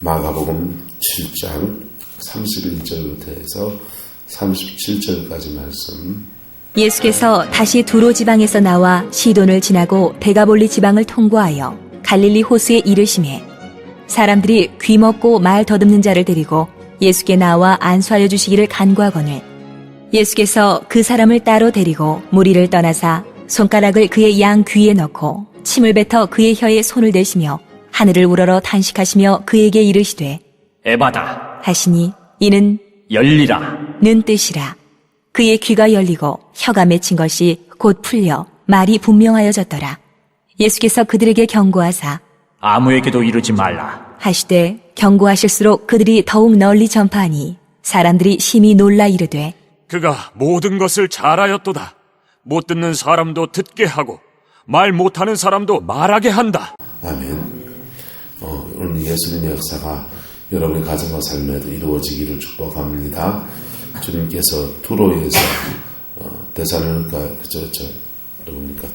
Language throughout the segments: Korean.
마가복음 7장 31절부터 해서 37절까지 말씀. 예수께서 다시 두로 지방에서 나와 시돈을 지나고 데가볼리 지방을 통과하여 갈릴리 호수에 이르시매 사람들이 귀먹고 말 더듬는 자를 데리고 예수께 나와 안수하여 주시기를 간구하거늘 예수께서 그 사람을 따로 데리고 무리를 떠나사 손가락을 그의 양 귀에 넣고 침을 뱉어 그의 혀에 손을 대시며 하늘을 우러러 탄식하시며 그에게 이르시되 에바다 하시니 이는 열리라. 는 뜻이라. 그의 귀가 열리고 혀가 맺힌 것이 곧 풀려 말이 분명하여졌더라. 예수께서 그들에게 경고하사 아무에게도 이르지 말라. 하시되 경고하실수록 그들이 더욱 널리 전파하니 사람들이 심히 놀라 이르되 그가 모든 것을 잘하였도다. 못 듣는 사람도 듣게 하고 말 못하는 사람도 말하게 한다. 아멘. 오늘 예수님의 역사가 여러분의 가정과 삶에도 이루어지기를 축복합니다. 주님께서 두로에서 데살로니가 여러분니까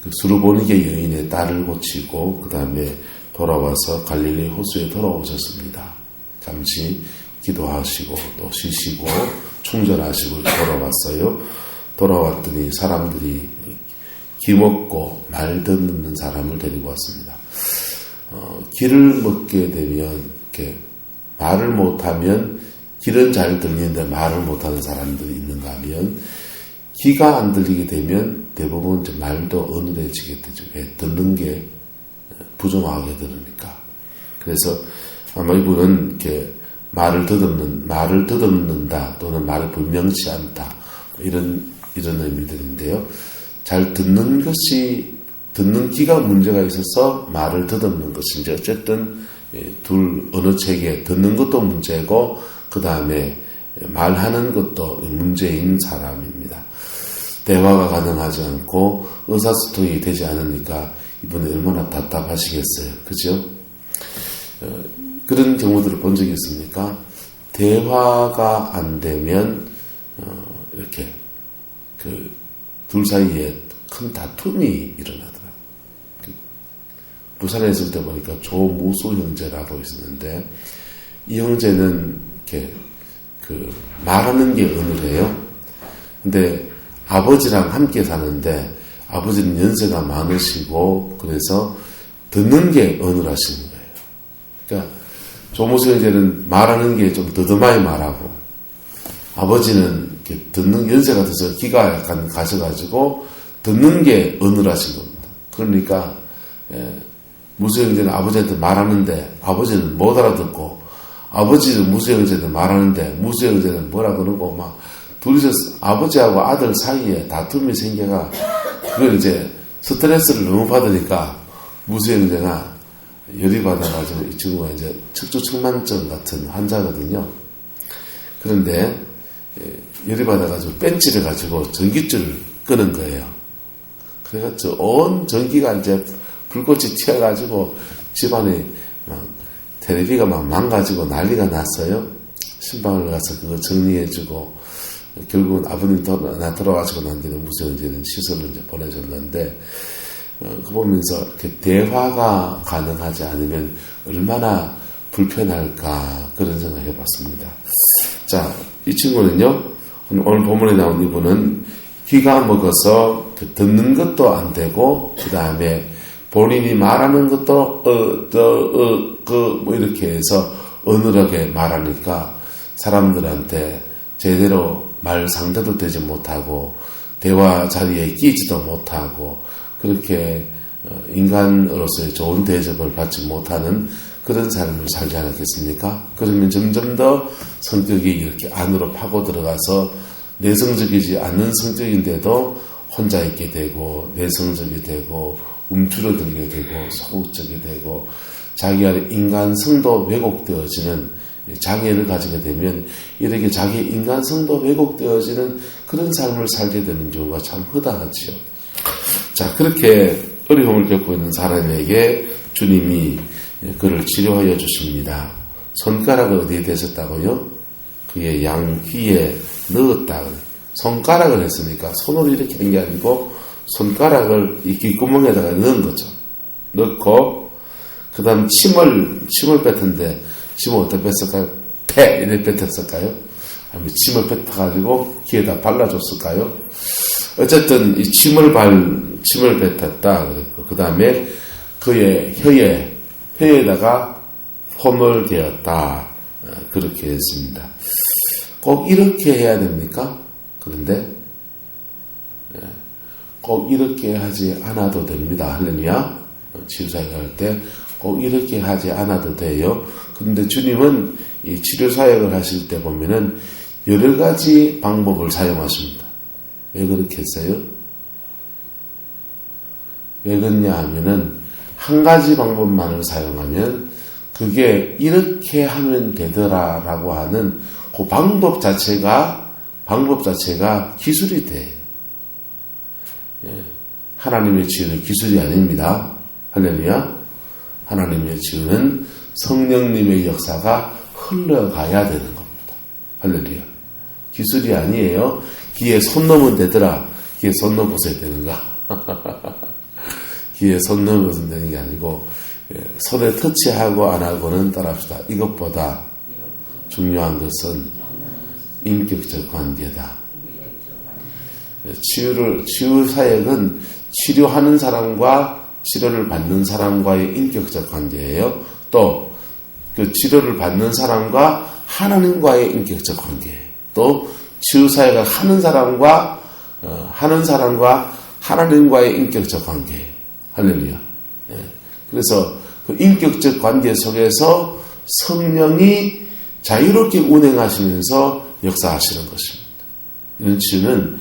그 수르보니게 여인의 딸을 고치고 그 다음에 돌아와서 갈릴리 호수에 돌아오셨습니다. 잠시 기도하시고 또 쉬시고 충전하시고 돌아왔어요. 돌아왔더니 사람들이 기먹고 말 듣는 사람을 데리고 왔습니다. 길을 먹게 되면 이렇게 말을 못하면 길은 잘 들리는데 말을 못하는 사람들이 있는가 하면 귀가 안 들리게 되면 대부분 이제 말도 어눌해지게 되죠. 왜? 듣는 게 부정하게 들으니까. 그래서 아마 이분은 이렇게 말을 더듬는다 또는 말이 분명치 않다 이런 의미들인데요. 잘 듣는 귀가 문제가 있어서 말을 더듬는 것인지 어쨌든 어느 책에 듣는 것도 문제고 그 다음에 말하는 것도 문제인 사람입니다. 대화가 가능하지 않고 의사소통이 되지 않으니까 이분이 얼마나 답답하시겠어요. 그죠? 그런 경우들을 본 적이 있습니까? 대화가 안 되면 이렇게 둘 사이에 큰 다툼이 일어나더라고요. 부산에 있을 때 보니까 조무수 형제라고 있었는데 이 형제는 이렇게 말하는 게 어눌해요. 근데 아버지랑 함께 사는데 아버지는 연세가 많으시고 그래서 듣는 게 어눌하신 거예요. 그러니까 조무수 형제는 말하는 게 좀 더듬하게 말하고 아버지는 이렇게 듣는 연세가 돼서 귀가 약간 가셔가지고 듣는 게 어눌하신 겁니다. 그러니까 무수 형제는 아버지한테 말하는데 아버지는 못 알아듣고 아버지는 무수 형제한테 말하는데 무수 형제는 뭐라 그러고 막 둘이서 아버지하고 아들 사이에 다툼이 생겨가 그걸 이제 스트레스를 너무 받으니까 무수 형제가 열이 받아가지고 이 친구가 이제 척추측만증 같은 환자거든요. 그런데 열이 받아가지고 벤치를 가지고 전기줄을 끄는 거예요. 그래가지고 온 전기가 이제 불꽃이 튀어가지고 집안에 막 텔레비가 막 망가지고 난리가 났어요. 신방을 가서 그거 정리해주고 결국은 아버님 돌아가시고 난 뒤에 무슨 이제는 시설을 이제 보내줬는데 그 보면서 이렇게 대화가 가능하지 않으면 얼마나 불편할까 그런 생각 해봤습니다. 자, 이 친구는요 오늘 본문에 나온 이분은 귀가 먹어서 듣는 것도 안 되고 그 다음에 본인이 말하는 것도 뭐 이렇게 해서 어눌하게 말하니까 사람들한테 제대로 말 상대도 되지 못하고 대화 자리에 끼지도 못하고 그렇게 인간으로서의 좋은 대접을 받지 못하는 그런 삶을 살지 않았겠습니까? 그러면 점점 더 성격이 이렇게 안으로 파고 들어가서 내성적이지 않는 성격인데도 혼자 있게 되고 내성적이 되고 움츠러들게 되고 소극적이 되고 자기 안에 인간성도 왜곡되어지는 장애를 가지게 되면 이렇게 자기 인간성도 왜곡되어지는 그런 삶을 살게 되는 경우가 참 허다하지요. 자, 그렇게 어려움을 겪고 있는 사람에게 주님이 그를 치료하여 주십니다. 손가락을 어디에 대셨다고요? 그의 양귀에 넣었다. 손가락을 했으니까 손으로 이렇게 한 게 아니고 손가락을 이 귓구멍에다가 넣은 거죠. 넣고 그 다음 침을 뱉은데 침을 어떻게 뺐을까요? 패! 이렇게 뱉었을까요? 아니면 침을 뱉어가지고 귀에다 발라줬을까요? 어쨌든 이 침을 뱉었다 그랬고, 그 다음에 그의 혀에다가 폼을 대었다. 그렇게 했습니다. 꼭 이렇게 해야 됩니까? 그런데 꼭 이렇게 하지 않아도 됩니다. 할렐루야. 치유사역을 할 때 꼭 이렇게 하지 않아도 돼요. 그런데 주님은 이 치료사역을 하실 때 보면은 여러 가지 방법을 사용하십니다. 왜 그렇게 했어요? 왜 그러냐 하면은 한 가지 방법만을 사용하면 그게 이렇게 하면 되더라라고 하는 그 방법 자체가 기술이 돼요. 하나님의 치유는 기술이 아닙니다. 할렐루야. 하나님의 치유는 성령님의 역사가 흘러가야 되는 겁니다. 할렐루야. 기술이 아니에요. 귀에 손 넣으면 되더라. 귀에 손 넣어보셔야 되는가? 귀에 손 넣으면 되는 게 아니고 손에 터치하고 안 하고는 따라합시다. 이것보다 중요한 것은 인격적 관계다. 치유 사역은 치료하는 사람과 치료를 받는 사람과의 인격적 관계예요. 또 그 치료를 받는 사람과 하나님과의 인격적 관계예요. 또 치유 사역을 하는 사람과 하나님과의 인격적 관계예요. 할렐루야. 그래서 그 인격적 관계 속에서 성령이 자유롭게 운행하시면서 역사하시는 것입니다. 이런 치유는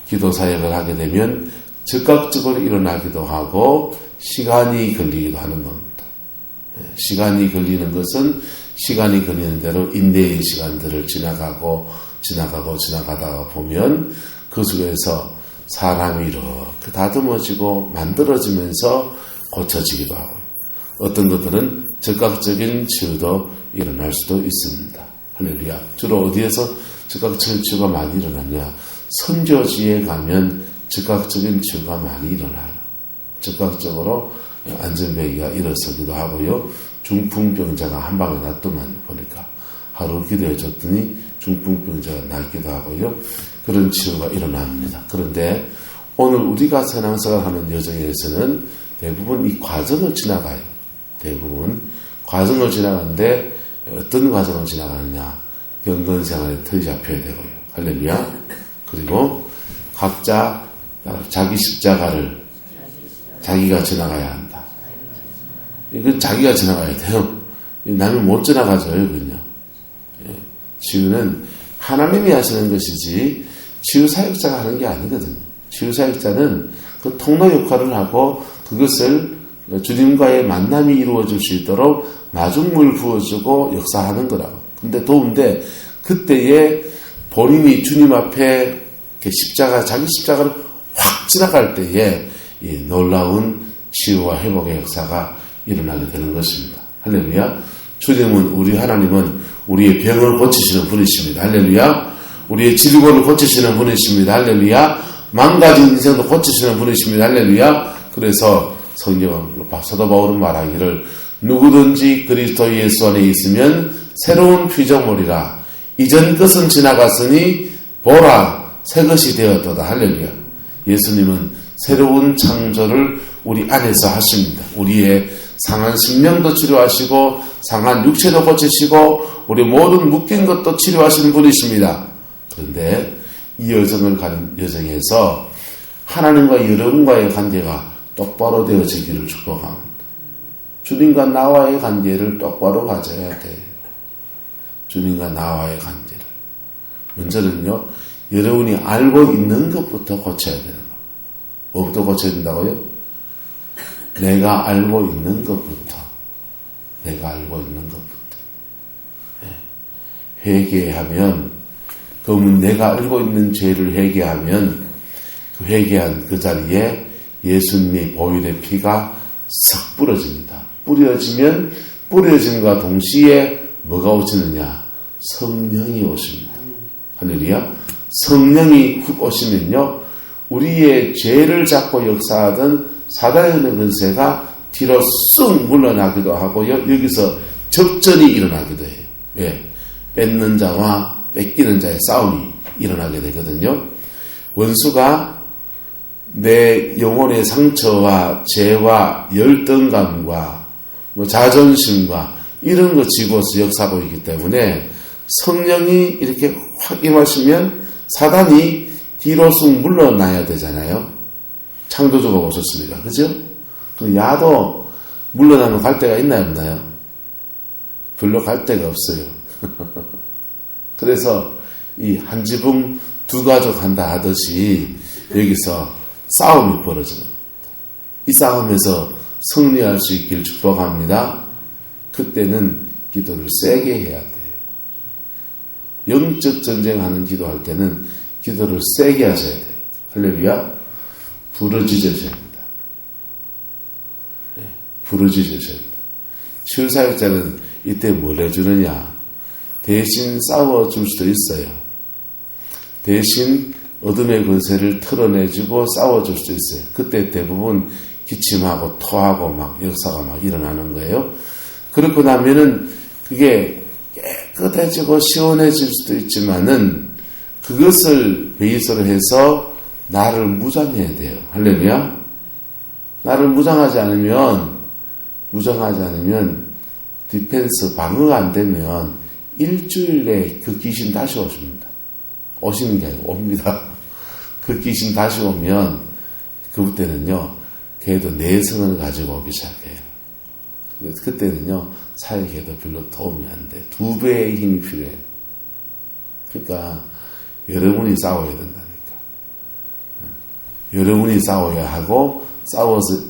기도 사역을 하게 되면 즉각적으로 일어나기도 하고 시간이 걸리기도 하는 겁니다. 시간이 걸리는 것은 시간이 걸리는 대로 인내의 시간들을 지나가다가 보면 그 속에서 사람이 이렇게 다듬어지고 만들어지면서 고쳐지기도 하고, 어떤 것들은 즉각적인 치유도 일어날 수도 있습니다. 할렐루야. 주로 어디에서 즉각적인 치유가 많이 일어나냐? 선교지에 가면 즉각적인 치유가 많이 일어나요. 즉각적으로 안전벨기가 일어서기도 하고요. 중풍병자가 한 방에 낫더만 보니까 하루 기도해 줬더니 중풍병자가 낫기도 하고요. 그런 치유가 일어납니다. 그런데 오늘 우리가 신앙생활하는 여정에서는 대부분 이 과정을 지나가요. 대부분 과정을 지나가는데 어떤 과정을 지나가느냐? 경건생활의 틀이 잡혀야 되고요. 할렐루야. 그리고 각자 자기 십자가를 자기가 지나가야 한다. 이건 자기가 지나가야 돼요. 남이 못 지나가져요, 그냥. 치유는 하나님이 하시는 것이지 치유사역자가 하는 게 아니거든요. 치유사역자는 그 통로 역할을 하고 그것을 주님과의 만남이 이루어질 수 있도록 마중물 부어주고 역사하는 거라고. 근데 더운데 그때에 본인이 주님 앞에 자기 십자가를 확 지나갈 때에 이 놀라운 치유와 회복의 역사가 일어나게 되는 것입니다. 할렐루야. 주님은 하나님은 우리의 병을 고치시는 분이십니다. 할렐루야. 우리의 질고를 고치시는 분이십니다. 할렐루야. 망가진 인생도 고치시는 분이십니다. 할렐루야. 그래서 성경은 사도 바울은 말하기를 누구든지 그리스도 예수 안에 있으면 새로운 피조물이라. 이전 것은 지나갔으니 보라 새 것이 되었도다. 할렐루야. 예수님은 새로운 창조를 우리 안에서 하십니다. 우리의 상한 심령도 치료하시고 상한 육체도 고치시고 우리 모든 묶인 것도 치료하시는 분이십니다. 그런데 이 여정을 가는 여정에서 하나님과 여러분과의 관계가 똑바로 되어지기를 축복합니다. 주님과 나와의 관계를 똑바로 가져야 돼요. 주님과 나와의 관계를. 먼저는요, 여러분이 알고 있는 것부터 고쳐야 되는 거예요. 뭐부터 고쳐야 된다고요? 내가 알고 있는 것부터. 내가 알고 있는 것부터. 회개하면, 그러면 내가 알고 있는 죄를 회개하면, 그 회개한 그 자리에 예수님의 보혈의 피가 싹 뿌려집니다. 뿌려지면, 뿌려짐과 동시에 뭐가 오시느냐? 성령이 오십니다. 할렐루야. 성령이 훅 오시면요, 우리의 죄를 잡고 역사하던 사단의 권세가 뒤로 쑥 물러나기도 하고요. 여기서 접전이 일어나기도 해요. 왜? 뺏는 자와 뺏기는 자의 싸움이 일어나게 되거든요. 원수가 내 영혼의 상처와 죄와 열등감과 자존심과 이런 거 지고서 역사하고 있기 때문에 성령이 이렇게 확 임하시면 사단이 뒤로 쑥 물러나야 되잖아요. 창조주가 오셨으니까. 그죠? 그럼 야도 물러나면 갈 데가 있나요, 없나요? 별로 갈 데가 없어요. 그래서 이 한 지붕 두 가족 한다 하듯이 여기서 싸움이 벌어지는 겁니다. 이 싸움에서 승리할 수 있길 축복합니다. 그때는 기도를 세게 해야 돼요. 영적 전쟁하는 기도할 때는 기도를 세게 하셔야 돼요. 할렐루야. 부르짖으셔야 합니다. 부르짖으셔야 합니다. 치유사역자는 이때 뭘 해주느냐? 대신 싸워줄 수도 있어요. 대신 어둠의 권세를 털어내주고 싸워줄 수도 있어요. 그때 대부분 기침하고 토하고 막 역사가 막 일어나는 거예요. 그렇고 나면은 그게 깨끗해지고 시원해질 수도 있지만은 그것을 베이스로 해서 나를 무장해야 돼요. 할렐루야. 나를 무장하지 않으면 디펜스 방어가 안 되면 일주일 내에 그 귀신 다시 오십니다. 오시는 게 아니고 옵니다. 그 귀신 다시 오면 그때는요 걔도 내성을 가지고 오기 시작해요. 그때는요 사역에도 별로 도움이 안 돼. 2배의 힘이 필요해요. 그러니까 여러분이 싸워야 된다니까. 여러분이 싸워야 하고 싸워서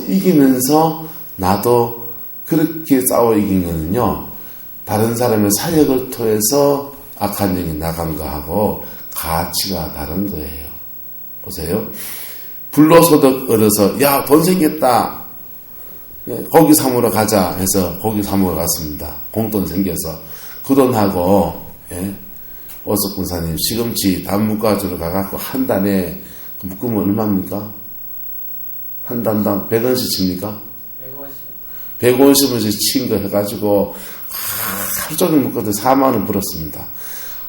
이기면서 나도 그렇게 싸워 이긴 거는요 다른 사람의 사역을 통해서 악한 영이 나간 거하고 가치가 다른 거예요. 보세요. 불로소득 얻어서 야 돈 생겼다. 고기 사무러 가자 해서 고기 사무러 갔습니다. 공돈 생겨서 그 돈하고 오석 군사님 시금치 단무가주로 가갖고 한 단에 묶으면 얼마입니까? 한 단당 100원씩 칩니까? 150원씩 친 거 해가지고 하루 종일 묶어도 4만원 벌었습니다.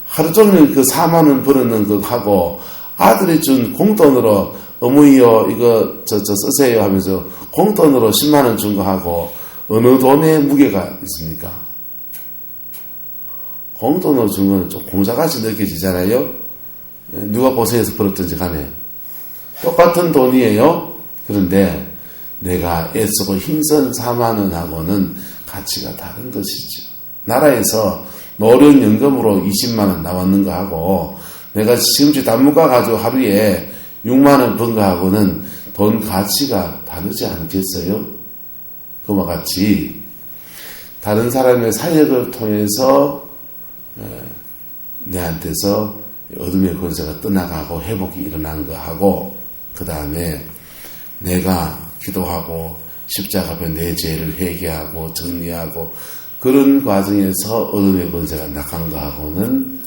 하루 종일 그 4만원 벌었는 거 하고 아들이 준 공돈으로 어머니요 이거 저 쓰세요 하면서 공돈으로 10만원 준 거 하고 어느 돈의 무게가 있습니까? 공돈으로 준 거는 좀 공자같이 느껴지잖아요. 누가 고생해서 벌었든지 간에 똑같은 돈이에요. 그런데 내가 애쓰고 힘쓴 4만원하고는 가치가 다른 것이죠. 나라에서 노령연금으로 20만원 나왔는 거하고 내가 시금치 단무가 가지고 하루에 6만원 번 거하고는 돈 가치가 다르지 않겠어요? 그와 같이 다른 사람의 사역을 통해서 내한테서 어둠의 권세가 떠나가고 회복이 일어나는 거하고 그 다음에 내가 기도하고 십자가 앞에 내 죄를 회개하고 정리하고 그런 과정에서 어둠의 권세가 나간 거하고는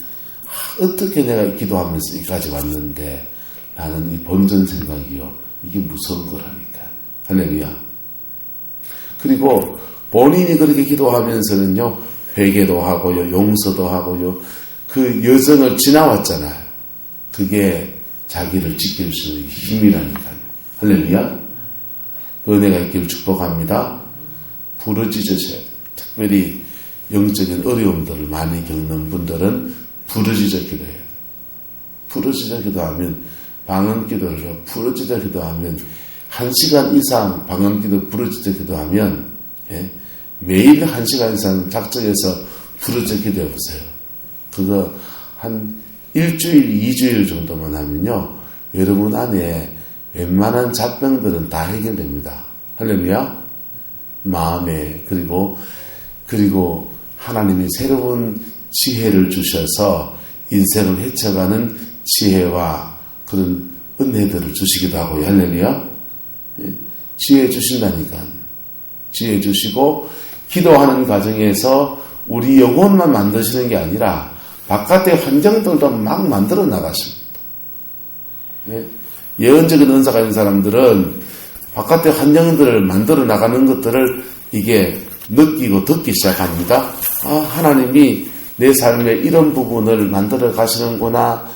어떻게 내가 기도하면서 여기까지 왔는데 나는 이 본전 생각이요. 이게 무서운 거라니까. 할렐루야. 그리고 본인이 그렇게 기도하면서는요. 회개도 하고요. 용서도 하고요. 그 여정을 지나왔잖아요. 그게 자기를 지킬 수 있는 힘이라니까요. 할렐루야. 그 은혜가 있기를 축복합니다. 부르짖으셔야 돼요. 특별히 영적인 어려움들을 많이 겪는 분들은 부르짖어 기도해야 돼요. 부르짖어 기도하면 방언기도를 부르짖어 기도하면 1시간 이상 방언기도 부르짖어 기도하면 매일 1시간 이상 작정해서 부르짖어 기도해 보세요. 그거 한 일주일, 2주일 정도만 하면요. 여러분 안에 웬만한 잡병들은 다 해결됩니다. 할렐루야. 마음에 그리고 하나님이 새로운 지혜를 주셔서 인생을 헤쳐가는 지혜와 그런 은혜들을 주시기도 하고요. 할렐루야. 지혜 주신다니까. 지혜 주시고 기도하는 과정에서 우리 영혼만 만드시는 게 아니라 바깥의 환경들도 막 만들어 나가십니다. 예언적인 은사가 있는 사람들은 바깥의 환경들을 만들어 나가는 것들을 이게 느끼고 듣기 시작합니다. 아, 하나님이 내 삶의 이런 부분을 만들어 가시는구나,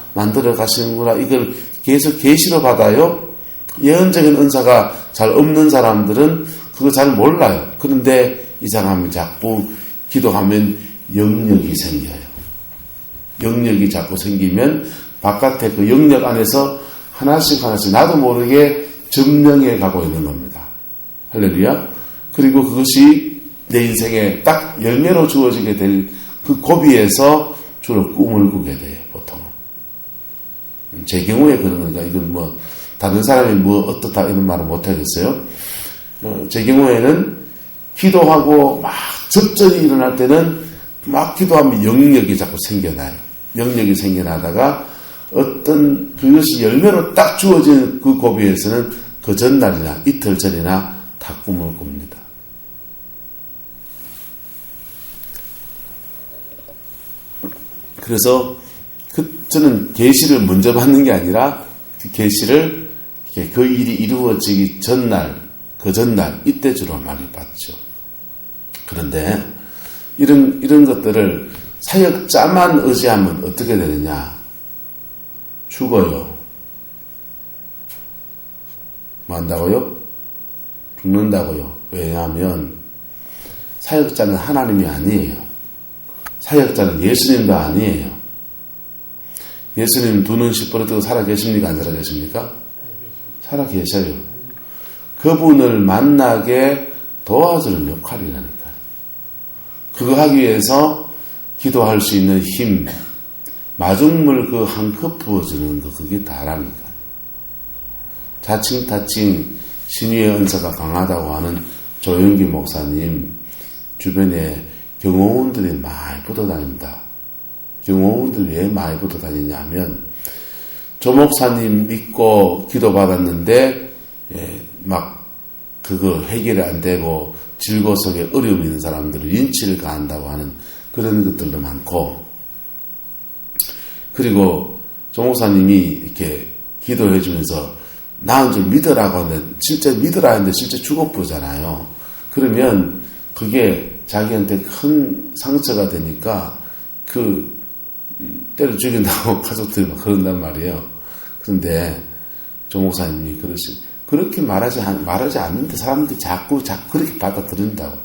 이걸 계속 계시로 받아요. 예언적인 은사가 잘 없는 사람들은 그거 잘 몰라요. 그런데 이상하면 자꾸 기도하면 영역이 생겨요. 영역이 자꾸 생기면 바깥에 그 영역 안에서 하나씩 나도 모르게 점령해 가고 있는 겁니다. 할렐루야. 그리고 그것이 내 인생에 딱 열매로 주어지게 될 그 고비에서 주로 꿈을 꾸게 돼요, 보통은. 제 경우에 그런 거니까, 이건 뭐, 다른 사람이 뭐, 어떻다, 이런 말을 못 하겠어요. 제 경우에는 기도하고 막 접전이 일어날 때는 막 기도하면 영역이 자꾸 생겨나요. 영역이 생겨나다가 어떤 그것이 열매로 딱 주어진 그 고비에서는 그 전날이나 이틀 전이나 다 꿈을 꿉니다. 그래서 저는 계시를 먼저 받는 게 아니라 그 계시를 그 일이 이루어지기 전날, 그 전날 이때 주로 많이 받죠. 그런데 이런 것들을 사역자만 의지하면 어떻게 되느냐? 죽어요. 뭐 한다고요? 죽는다고요. 왜냐하면 사역자는 하나님이 아니에요. 사역자는 예수님도 아니에요. 예수님 두 눈 시퍼렇게 살아 계십니까? 안 살아 계십니까? 살아 계셔요. 그분을 만나게 도와주는 역할이라니까요. 그거 하기 위해서 기도할 수 있는 힘, 마중물 그 한 컵 부어주는 거, 그게 다라니까. 자칭 신유의 은사가 강하다고 하는 조영기 목사님 주변에 경호원들이 많이 붙어 다닙니다. 경호원들이 왜 많이 붙어 다니냐면 조 목사님 믿고 기도받았는데 막 그거 해결이 안 되고 질고 속에 어려움이 있는 사람들을 인치를 가한다고 하는 그런 것들도 많고, 그리고 조 목사님이 이렇게 기도해 주면서 나은 줄 믿으라고 하는데 진짜 믿으라 하는데 진짜 죽어보잖아요. 그러면 그게 자기한테 큰 상처가 되니까 때려 죽인다고 가족들이 막 그런단 말이에요. 그런데 조 목사님이 그렇게 말하지 않는데 사람들이 자꾸 그렇게 받아들인다고.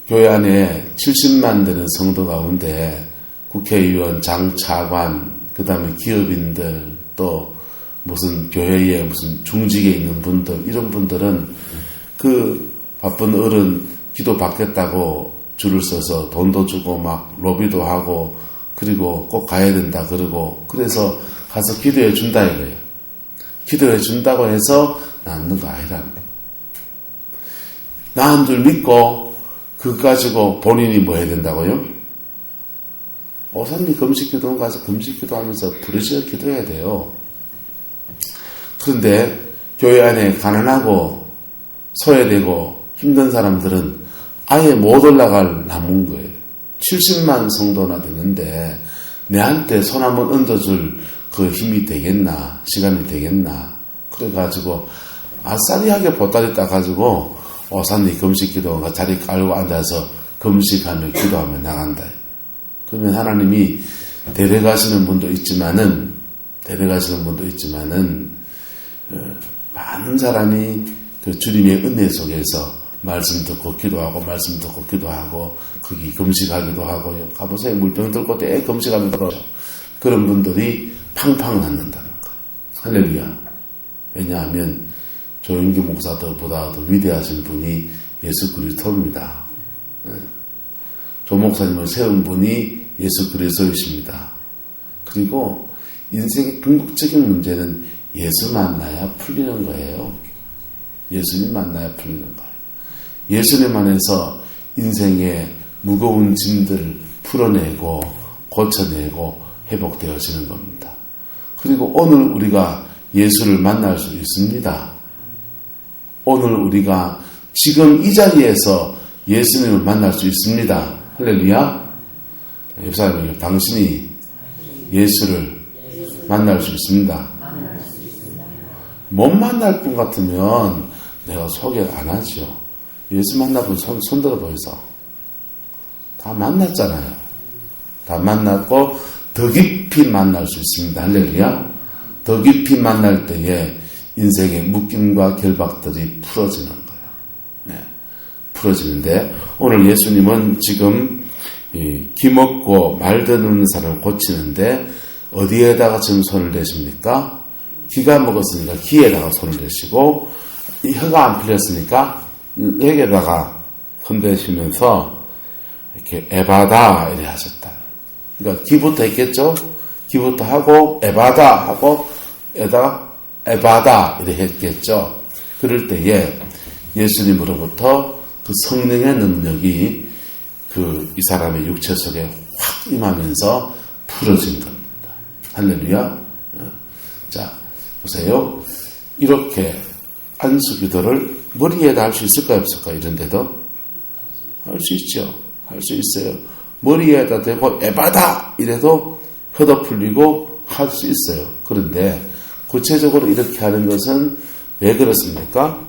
교회 안에 70만 되는 성도 가운데 국회의원, 장차관, 그 다음에 기업인들, 또 무슨 교회에 무슨 중직에 있는 분들, 이런 분들은 그 바쁜 어른 기도 받겠다고 줄을 서서 돈도 주고 막 로비도 하고, 그리고 꼭 가야 된다 그러고, 그래서 가서 기도해 준다 이거예요. 기도해 준다고 해서 낫는 거 아니라는 거예요. 나은 줄 믿고 그거 가지고 본인이 뭐 해야 된다고요? 오산리 금식기도원 가서 금식기도하면서 부르짖어 기도해야 돼요. 그런데 교회 안에 가난하고 소외되고 힘든 사람들은 아예 못 올라갈 남은 거예요. 70만 성도나 되는데 내한테 손 한번 얹어줄 그 힘이 되겠나, 시간이 되겠나. 그래가지고 아싸리하게 보따리 따가지고 오산리 금식기도원가 자리 깔고 앉아서 금식하며 기도하며 나간다. 그러면 하나님이 데려가시는 분도 있지만은 많은 사람이 그 주님의 은혜 속에서 말씀 듣고 기도하고 거기 금식하기도 하고, 가보세요. 물병 들고 때 금식하면 그러죠. 그런 분들이 팡팡 낫는다는 거예요. 할렐루야. 왜냐하면 조영기 목사들보다도 위대하신 분이 예수 그리스도입니다. 조 목사님을 세운 분이 예수 그리스도이십니다. 그리고 인생의 궁극적인 문제는 예수 만나야 풀리는 거예요. 예수님 만나야 풀리는 거예요. 예수님 안에서 인생의 무거운 짐들을 풀어내고 고쳐내고 회복되어지는 겁니다. 그리고 오늘 우리가 예수를 만날 수 있습니다. 오늘 우리가 지금 이 자리에서 예수님을 만날 수 있습니다. 할렐루야. 옆사람이 당신이 예수를 만날 수 있습니다. 못 만날 분 같으면 내가 소개를 안 하죠. 예수 만나본 손 들어 보이소. 다 만났잖아요. 다 만났고 더 깊이 만날 수 있습니다. 할렐루야. 더 깊이 만날 때에 인생의 묶임과 결박들이 풀어지는 거예요. 네. 풀어지는데 오늘 예수님은 지금 기먹고 말 듣는 사람을 고치는데 어디에다가 지금 손을 대십니까? 기가 먹었으니까 기에다가 손을 대시고 혀가 안 풀렸으니까 여기에다가 손 대시면서 이렇게 에바다 이렇게 하셨다. 그러니까 기부터 했겠죠? 기부터 하고 에바다 하고 에다가 에바다 이렇게 했겠죠? 그럴 때에 예수님으로부터 그 성령의 능력이 이 사람의 육체 속에 확 임하면서 풀어진 겁니다. 할렐루야. 자, 보세요. 이렇게 안수 기도를 머리에다 할 수 있을까요? 없을까? 이런데도 할 수 있죠. 할 수 있어요. 머리에다 대고 에바다 이래도 혀도 풀리고 할 수 있어요. 그런데 구체적으로 이렇게 하는 것은 왜 그렇습니까?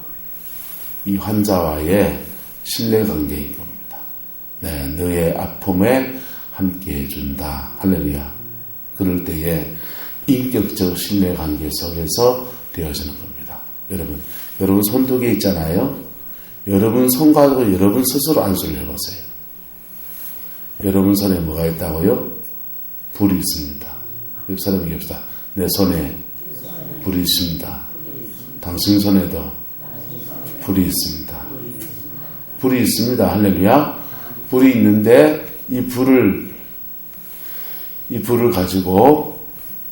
이 환자와의 신뢰관계인 겁니다. 네, 너의 아픔에 함께 해준다. 할렐루야. 그럴 때에 인격적 신뢰관계 속에서 되어지는 겁니다. 여러분 손 두 개 있잖아요. 여러분 손 가지고 여러분 스스로 안수를 해보세요. 여러분 손에 뭐가 있다고요? 불이 있습니다. 옆 사람 얘기합시다. 내 손에 불이 있습니다. 당신 손에도 불이 있습니다. 불이 있습니다. 할렐루야. 불이 있는데 이 불을 가지고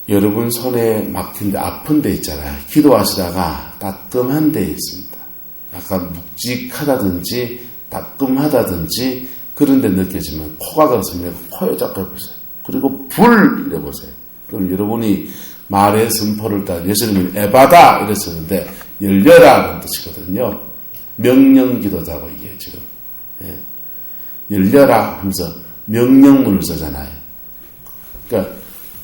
여러분 손에 막힌 데 아픈 데 있잖아요. 기도하시다가 따끔한 데 있습니다. 약간 묵직하다든지 따끔하다든지 그런 데 느껴지면 코가 그렇습니다. 코에 잡고 해보세요. 그리고 불 이래보세요. 그럼 여러분이 말의 선포를 따라 예수님은 에바다 이랬었는데 열려라 그런 뜻이거든요. 명령 기도자고 이게 지금. 예. 열려라 하면서 명령문을 쓰잖아요. 그러니까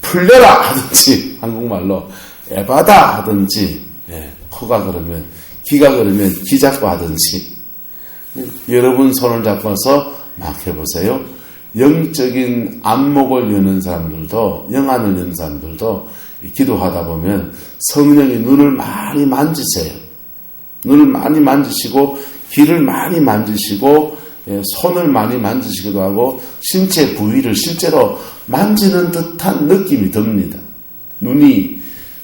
풀려라 하든지 한국말로 에바다 하든지 코가 그러면 기가 그러면 기 잡고 하든지 여러분 손을 잡고서 막 해보세요. 영적인 안목을 여는 사람들도 영안을 여는 사람들도 기도하다 보면 성령이 눈을 많이 만지세요. 눈을 많이 만지시고 귀를 많이 만지시고 손을 많이 만지시기도 하고 신체 부위를 실제로 만지는 듯한 느낌이 듭니다. 눈이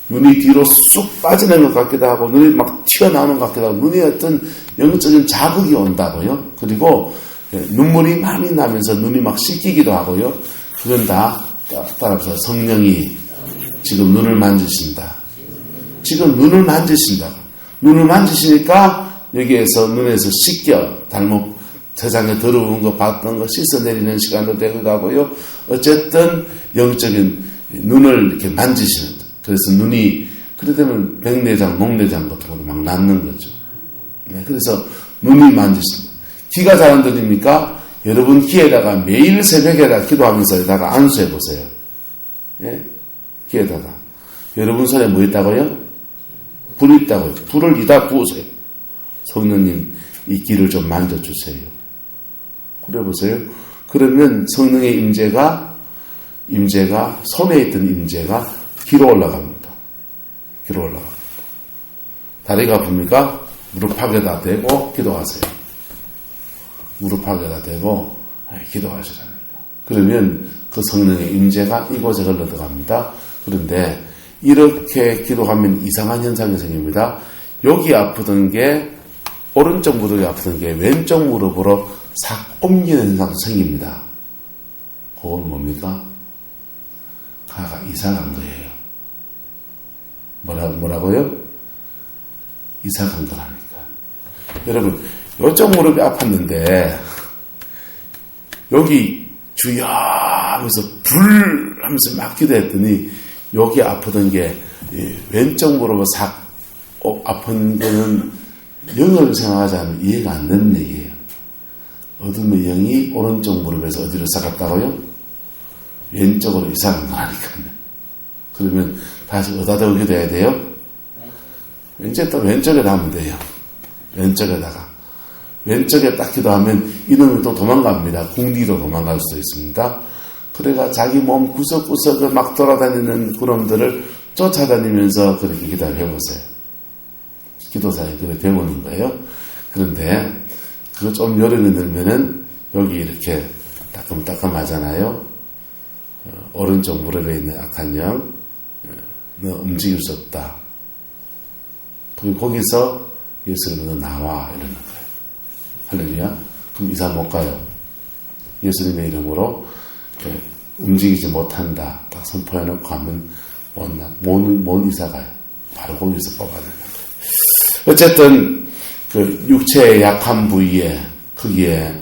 뒤로 쑥 빠지는 것 같기도 하고 눈이 막 튀어나오는 것 같기도 하고 눈에 어떤 영적인 자극이 온다고요. 그리고 눈물이 많이 나면서 눈이 막 씻기기도 하고요. 그건 다 따라서 성령이 지금 눈을 만지신다. 지금 눈을 만지신다. 눈을 만지시니까 여기에서 눈에서 씻겨 세상에 더러운 거 봤던 거 씻어내리는 시간도 되기도 하고요. 어쨌든 영적인 눈을 이렇게 만지시는 거. 그래서 눈이 그래 되면 백내장, 목내장 같은 것도 막 낫는 거죠. 네, 그래서 눈이 만지십니다. 귀가 잘 안 들립니까? 여러분 귀에다가 매일 새벽에다 기도하면서 에다가 안수해 보세요. 예? 귀에다가 여러분 손에 뭐 있다고요? 불이 있다고요. 불을 이다 부으세요. 성령님 이 귀를 좀 만져주세요. 그래 보세요. 그러면 성령의 임재가 손에 있던 임재가 귀로 올라갑니다. 귀로 올라갑니다. 다리가 아픕니까? 무릎팍에다 대고 기도하세요. 무릎팍에다 대고 기도하시라니까. 그러면 그 성령의 임재가 이곳에 흘러 들어갑니다. 그런데 이렇게 기도하면 이상한 현상이 생깁니다. 여기 아프던 게 오른쪽 무릎이 아프던 게 왼쪽 무릎으로 싹 옮기는 현상도 생깁니다. 그건 뭡니까? 가가 이상한 거예요. 뭐라고요? 이상한 거라니까. 여러분, 이쪽 무릎이 아팠는데 여기 주여 하면서 불 하면서 막 기도했더니 여기 아프던 게 왼쪽 무릎을 싹 아픈 거는 영을 생각하자면 이해가 안 되는 얘기예요. 어둠의 영이 오른쪽 무릎에서 어디로 싹갔다고요? 왼쪽으로 이상한 거라니까요. 그러면 다시 어디다 오게 돼야 돼요? 이제 또 왼쪽에다 하면 돼요. 왼쪽에다가 왼쪽에 딱 기도하면 이놈이 또 도망갑니다. 궁디로 도망갈 수도 있습니다. 그래가 자기 몸 구석구석을 막 돌아다니는 그놈들을 쫓아다니면서 그렇게 기도를 해보세요. 기도사에 그렇게 배우는 거예요. 그런데 그거 좀 요령이 늘면은 여기 이렇게 따끔따끔하잖아요. 오른쪽 무릎에 있는 악한 영, 너 움직일 수 없다. 그리고 거기서 예수님은 너 나와 이러는 거예요. 할렐루야. 그럼 이사 못 가요. 예수님의 이름으로 움직이지 못한다. 딱 선포해놓고 하면 못 이사 가요. 바로 거기서 뽑아내는 거예요. 어쨌든 그 육체의 약한 부위에 거기에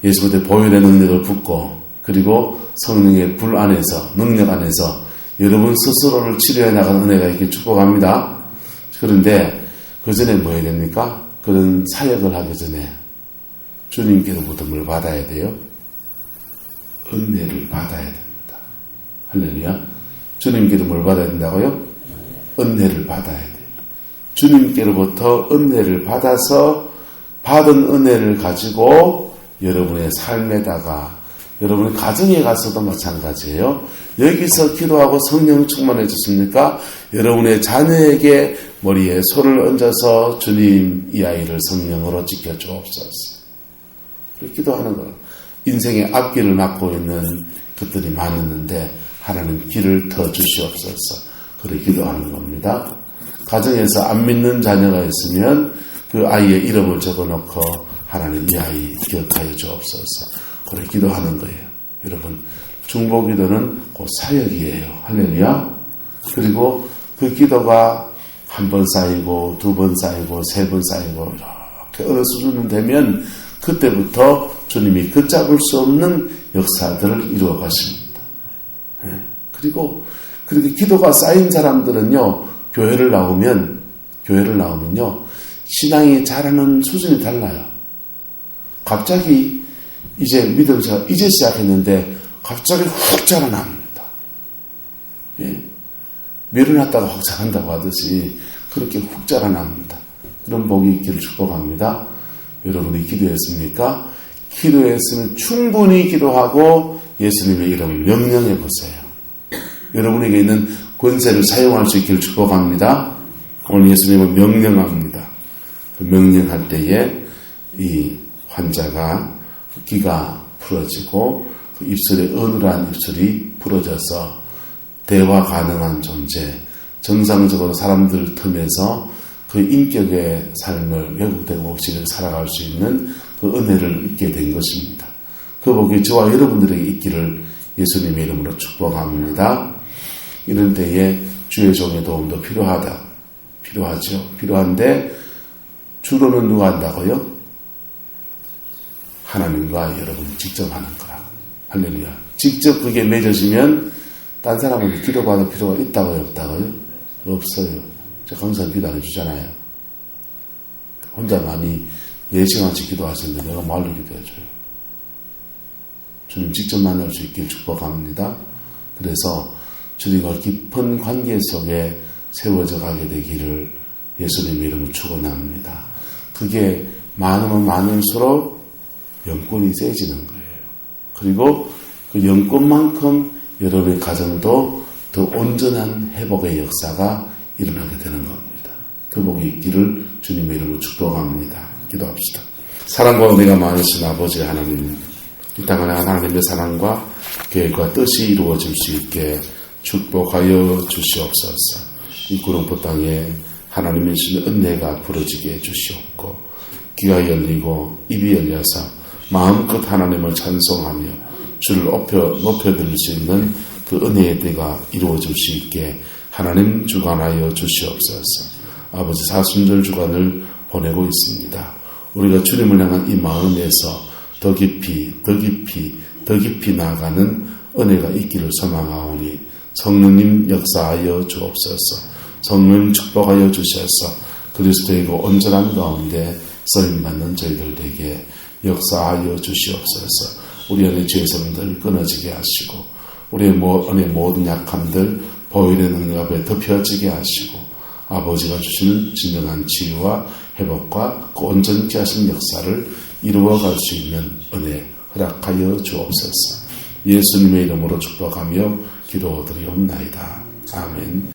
예수님의 보혈의 능력을 붓고 그리고 성령의 불 안에서 능력 안에서 여러분 스스로를 치료해 나가는 은혜가 있길 축복합니다. 그런데 그 전에 뭐 해야 됩니까? 그런 사역을 하기 전에 주님께로부터 뭘 받아야 돼요? 은혜를 받아야 됩니다. 할렐루야. 주님께로 뭘 받아야 된다고요? 은혜를 받아야 돼요. 주님께로부터 은혜를 받아서 받은 은혜를 가지고 여러분의 삶에다가 여러분의 가정에 가서도 마찬가지예요. 여기서 기도하고 성령 충만해 주십니까? 여러분의 자녀에게 머리에 손을 얹어서 주님 이 아이를 성령으로 지켜주옵소서. 그렇게 기도하는 거예요. 인생의 앞길을 막고 있는 것들이 많았는데 하나님 길을 터 주시옵소서. 그렇게 기도하는 겁니다. 가정에서 안 믿는 자녀가 있으면 그 아이의 이름을 적어놓고 하나님 이 아이 기억하여 주옵소서. 그렇게 기도하는 거예요. 여러분 중보기도는 곧 사역이에요. 할렐루야. 그리고 그 기도가 한 번 쌓이고 두 번 쌓이고 세 번 쌓이고 이렇게 어느 수준은 되면 그때부터 주님이 걷잡을 수 없는 역사들을 이루어 가십니다. 그리고 그렇게 기도가 쌓인 사람들은요, 교회를 나오면요, 신앙이 자라는 수준이 달라요. 갑자기 이제 믿음을 이제 시작했는데 갑자기 훅 자라납니다. 예. 밀어놨다가 확 자란다고 하듯이 그렇게 훅 자라납니다. 그런 복이 있기를 축복합니다. 여러분이 기도했습니까? 기도했으면 충분히 기도하고 예수님의 이름을 명령해 보세요. 여러분에게 있는 권세를 사용할 수 있기를 축복합니다. 오늘 예수님을 명령합니다. 명령할 때에 이 환자가 귀가 풀어지고 그 입술에 어눌한 입술이 풀어져서 대화 가능한 존재, 정상적으로 사람들 틈에서 그 인격의 삶을 왜곡되고 없이 살아갈 수 있는 그 은혜를 입게 된 것입니다. 그 복이 저와 여러분들에게 있기를 예수님의 이름으로 축복합니다. 이런 때에 주의 종의 도움도 필요하죠. 필요한데 주로는 누가 한다고요? 하나님과 여러분이 직접 하는 거라. 할렐루야. 직접 그게 맺어지면 딴 사람은 기도받을 필요가 있다고요? 없다고요? 없어요. 저 강사님 기도 안 해주잖아요. 혼자 많이 4시간씩 기도하시는데 내가 말로 기도해줘요. 주님 직접 만날 수 있길 축복합니다. 그래서 주님과 깊은 관계 속에 세워져 가게 되기를 예수님의 이름으로 축원합니다. 그게 많으면 많을수록 영권이 세지는 거예요. 그리고 그 영권만큼 여러분의 가정도 더 온전한 회복의 역사가 일어나게 되는 겁니다. 그 복이 있기를 주님의 이름으로 축복합니다. 기도합시다. 사랑과 은혜가 많으신 아버지 하나님, 이 땅 안에 하나님의 사랑과 계획과 뜻이 이루어질 수 있게 축복하여 주시옵소서. 이 구름포 땅에 하나님의 주신 은혜가 부러지게 해주시옵고 귀가 열리고 입이 열려서 마음껏 하나님을 찬송하며 주를 높여드릴 수 있는 그 은혜의 때가 이루어질 수 있게 하나님 주관하여 주시옵소서. 아버지 사순절 주간을 보내고 있습니다. 우리가 주님을 향한 이 마음에서 더 깊이 나아가는 은혜가 있기를 소망하오니 성령님 역사하여 주옵소서. 성령 축복하여 주셔서 그리스도이고 온전한 가운데 쓰임받는 저희들에게 역사하여 주시옵소서. 우리 안에 죄성들 끊어지게 하시고 우리의 안에 모든 약함들 보혈의 능력 앞에 덮여지게 하시고 아버지가 주시는 진정한 치유와 회복과 그 온전케 하신 역사를 이루어갈 수 있는 은혜 허락하여 주옵소서. 예수님의 이름으로 축복하며 기도드리옵나이다. 아멘.